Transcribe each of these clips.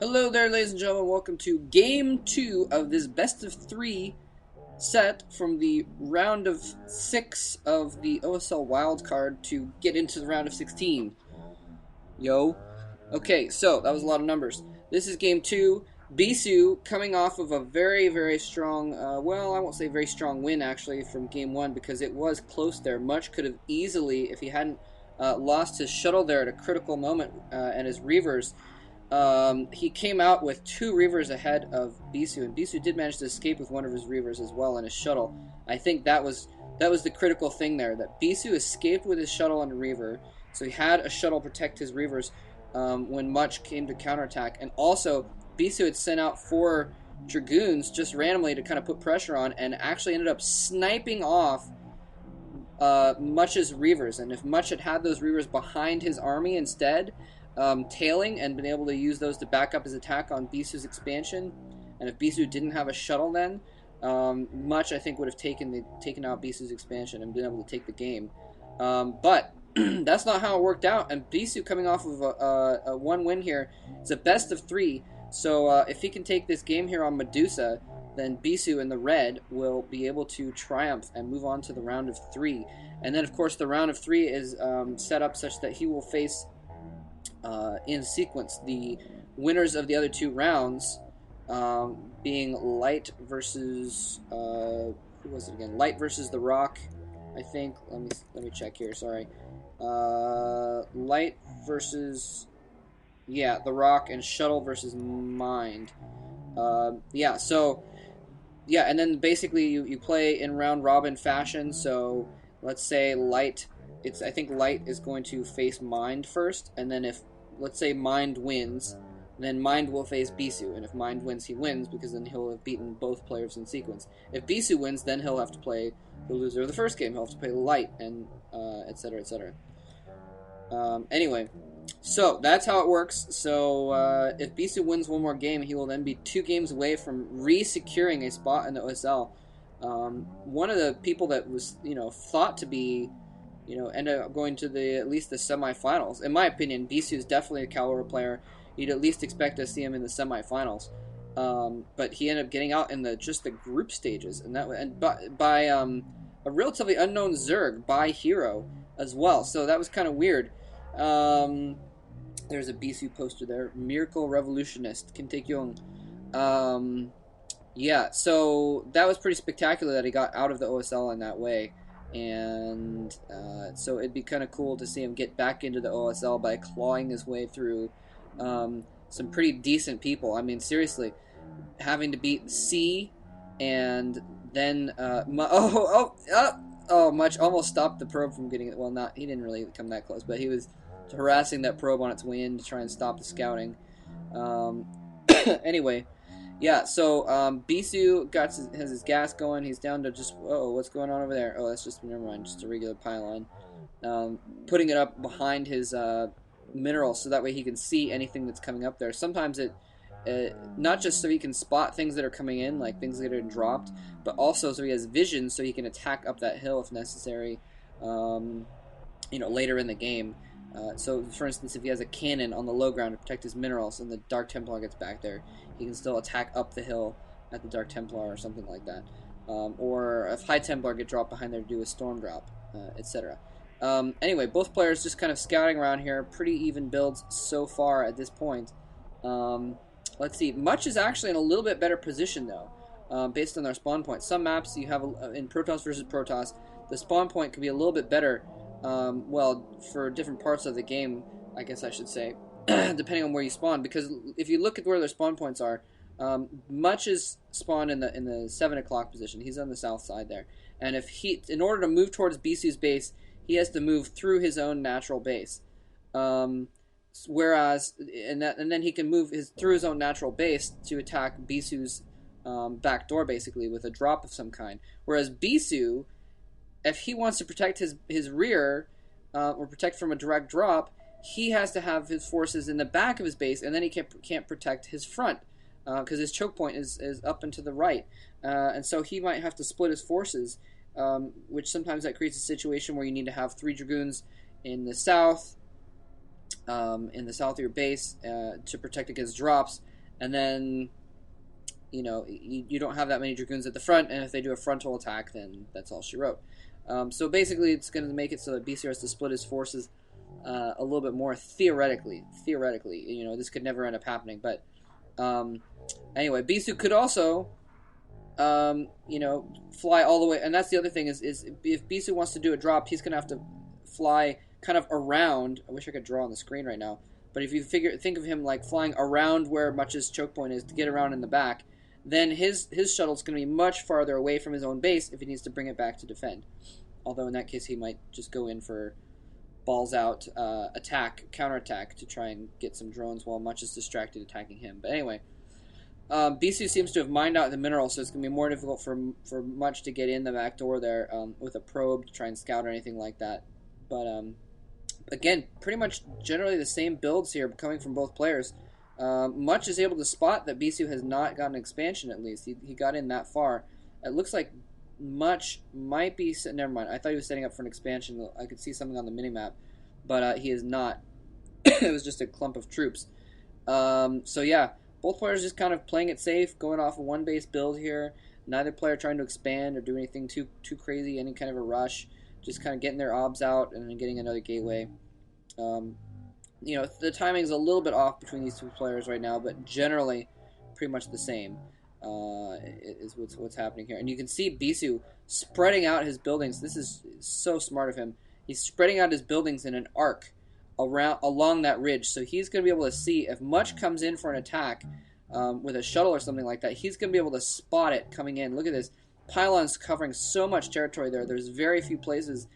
Hello there, ladies and gentlemen. Welcome to Game 2 of this best of 3 set from the round of 6 of the OSL wildcard to get into the round of 16. Yo. Okay, so that was a lot of numbers. This is Game 2. Bisu coming off of a very, very strong, well, I won't say very strong win actually from Game 1 because it was close there. Much could have easily, if he hadn't lost his shuttle there at a critical moment and his reavers. He came out with 2 reavers ahead of Bisu, and Bisu did manage to escape with one of his reavers as well in his shuttle. I think that was the critical thing there, that Bisu escaped with his shuttle and reaver, so he had a shuttle protect his reavers when Much came to counterattack. And also, Bisu had sent out 4 Dragoons just randomly to kind of put pressure on, and actually ended up sniping off Much's reavers. And if Much had those reavers behind his army instead, tailing, and been able to use those to back up his attack on Bisu's expansion, and if Bisu didn't have a shuttle then, Much I think would have taken out Bisu's expansion and been able to take the game. But that's not how it worked out, and Bisu coming off of a 1 win here. It's a best of 3, so if he can take this game here on Medusa, then Bisu in the red will be able to triumph and move on to the round of 3. And then of course the round of 3 is set up such that he will face in sequence the winners of the other 2 rounds, being Light versus who was it again? Light versus the Rock, I think. Let me check here. Sorry, Light versus the Rock, and Shuttle versus Mind. And then basically you play in round robin fashion. So let's say Light. I think Light is going to face Mind first, and then if, let's say, Mind wins, then Mind will face Bisu, and if Mind wins, he wins, because then he'll have beaten both players in sequence. If Bisu wins, then he'll have to play the loser of the first game. He'll have to play Light, and etc., etc. Anyway, so that's how it works. So if Bisu wins one more game, he will then be 2 games away from re-securing a spot in the OSL. One of the people that was, thought to be, ended up going to at least the semifinals. In my opinion, Bisu is definitely a caliber player. You'd at least expect to see him in the semifinals. But he ended up getting out in just the group stages, and by a relatively unknown Zerg by Hero as well. So that was kind of weird. There's a Bisu poster there. Miracle Revolutionist, Kintaekyung. So that was pretty spectacular that he got out of the OSL in that way. And so it'd be kind of cool to see him get back into the OSL by clawing his way through some pretty decent people. I mean, seriously, having to beat C, and then Much almost stopped the probe from getting it. Well, he didn't really come that close, but he was harassing that probe on its way in to try and stop the scouting. Anyway. Yeah, so Bisu has his gas going. He's down to just, what's going on over there? Oh, that's just, never mind, just a regular pylon. Putting it up behind his mineral so that way he can see anything that's coming up there. Sometimes not just so he can spot things that are coming in, like things that are dropped, but also so he has vision so he can attack up that hill if necessary, later in the game. So, for instance, if he has a cannon on the low ground to protect his minerals and the Dark Templar gets back there, he can still attack up the hill at the Dark Templar or something like that. Or if High Templar get dropped behind there to do a storm drop, etc. Anyway, both players just kind of scouting around here. Pretty even builds so far at this point. Let's see. Much is actually in a little bit better position, though, based on their spawn points. Some maps you have, in Protoss versus Protoss, the spawn point can be a little bit better. For different parts of the game, I guess I should say, depending on where you spawn, because if you look at where their spawn points are, Much is spawned in the 7 o'clock position. He's on the south side there, and in order to move towards Bisu's base, he has to move through his own natural base. Whereas, and then he can move through his own natural base to attack Bisu's back door, basically with a drop of some kind. Whereas Bisu, if he wants to protect his rear, or protect from a direct drop, he has to have his forces in the back of his base, and then he can't protect his front, because his choke point is up and to the right. And so he might have to split his forces, which sometimes that creates a situation where you need to have 3 Dragoons in the south, in the south of your base to protect against drops, and then you don't have that many Dragoons at the front, and if they do a frontal attack, then that's all she wrote. So basically, it's going to make it so that Bisu has to split his forces a little bit more theoretically. Theoretically, this could never end up happening. But anyway, Bisu could also, fly all the way. And that's the other thing is if Bisu wants to do a drop, he's going to have to fly kind of around. I wish I could draw on the screen right now. But if you think of him like flying around where Much's choke point is to get around in the back, then his shuttle's going to be much farther away from his own base if he needs to bring it back to defend. Although in that case he might just go in for balls out counterattack to try and get some drones while Much is distracted attacking him. But anyway, Bisu seems to have mined out the mineral, so it's going to be more difficult for Much to get in the back door there with a probe to try and scout or anything like that. But again, pretty much generally the same builds here coming from both players. Much is able to spot that Bisu has not gotten an expansion, at least. He got in that far. It looks like Much might be... Never mind, I thought he was setting up for an expansion. I could see something on the minimap, but he is not. It was just a clump of troops. So yeah, both players just kind of playing it safe, going off a one-base build here. Neither player trying to expand or do anything too crazy, any kind of a rush. Just kind of getting their obs out and then getting another gateway. The timing's a little bit off between these two players right now, but generally pretty much the same is what's happening here. And you can see Bisu spreading out his buildings. This is so smart of him. He's spreading out his buildings in an arc along that ridge, so he's going to be able to see if Much comes in for an attack with a shuttle or something like that. He's going to be able to spot it coming in. Look at this. Pylon's covering so much territory there. There's very few places.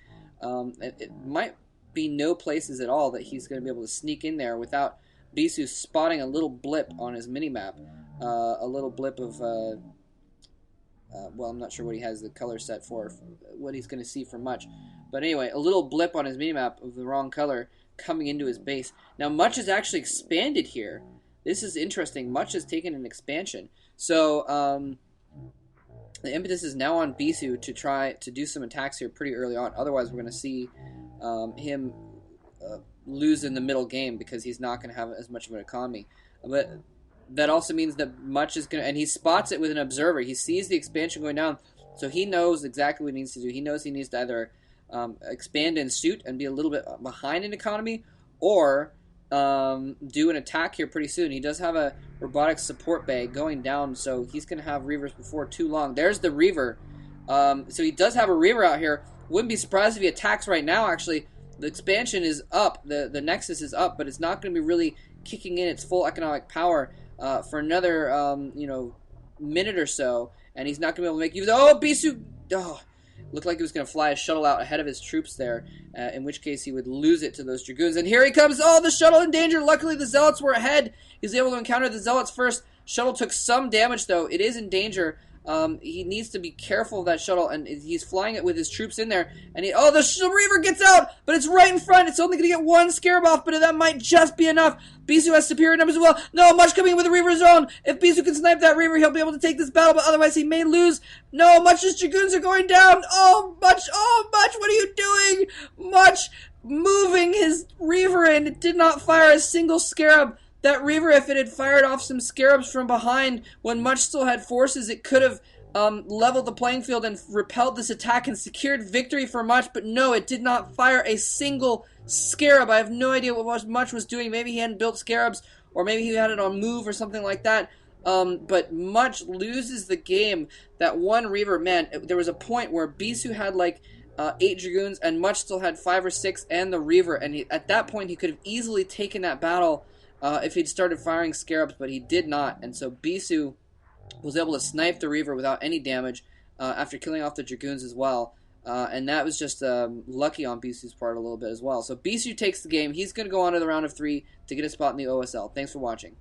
It might be no places at all that he's going to be able to sneak in there without Bisu spotting a little blip on his minimap. A little blip of, well, I'm not sure what he has the color set for, what he's going to see for Much. But anyway, a little blip on his minimap of the wrong color coming into his base. Now, Much is actually expanded here. This is interesting. Much has taken an expansion. So, the impetus is now on Bisu to try to do some attacks here pretty early on. Otherwise, we're going to see him lose in the middle game because he's not going to have as much of an economy. But that also means that Much is going to... And he spots it with an observer. He sees the expansion going down, so he knows exactly what he needs to do. He knows he needs to either expand and suit and be a little bit behind in economy, or do an attack here pretty soon. He does have a robotics support bay going down, so he's going to have Reavers before too long. There's the Reaver. So he does have a Reaver out here. Wouldn't be surprised if he attacks right now, actually. The expansion is up. The Nexus is up, but it's not going to be really kicking in its full economic power for another, minute or so, and he's not going to be able to make use of... Oh, Bisu! Oh, looked like he was going to fly a shuttle out ahead of his troops there, in which case he would lose it to those Dragoons. And here he comes! Oh, the shuttle in danger! Luckily, the Zealots were ahead. He was able to encounter the Zealots first. Shuttle took some damage, though. It is in danger. He needs to be careful of that shuttle, and he's flying it with his troops in there. And the Reaver gets out, but it's right in front. It's only going to get one Scarab off, but that might just be enough. Bisu has superior numbers as well. No, Much coming in with the Reaver's own. If Bisu can snipe that Reaver, he'll be able to take this battle, but otherwise he may lose. No, Much's Dragoons are going down. Oh, Much, what are you doing? Much moving his Reaver in. It did not fire a single Scarab. That Reaver, if it had fired off some Scarabs from behind when Much still had forces, it could have leveled the playing field and repelled this attack and secured victory for Much, but no, it did not fire a single Scarab. I have no idea what Much was doing. Maybe he hadn't built Scarabs, or maybe he had it on move or something like that. But Much loses the game. That one Reaver, man, there was a point where Bisu had like 8 Dragoons, and Much still had 5 or 6 and the Reaver, and at that point he could have easily taken that battle if he'd started firing Scarabs, but he did not, and so Bisu was able to snipe the Reaver without any damage after killing off the Dragoons as well, and that was just lucky on Bisu's part a little bit as well. So Bisu takes the game. He's going to go on to the round of 3 to get a spot in the OSL. Thanks for watching.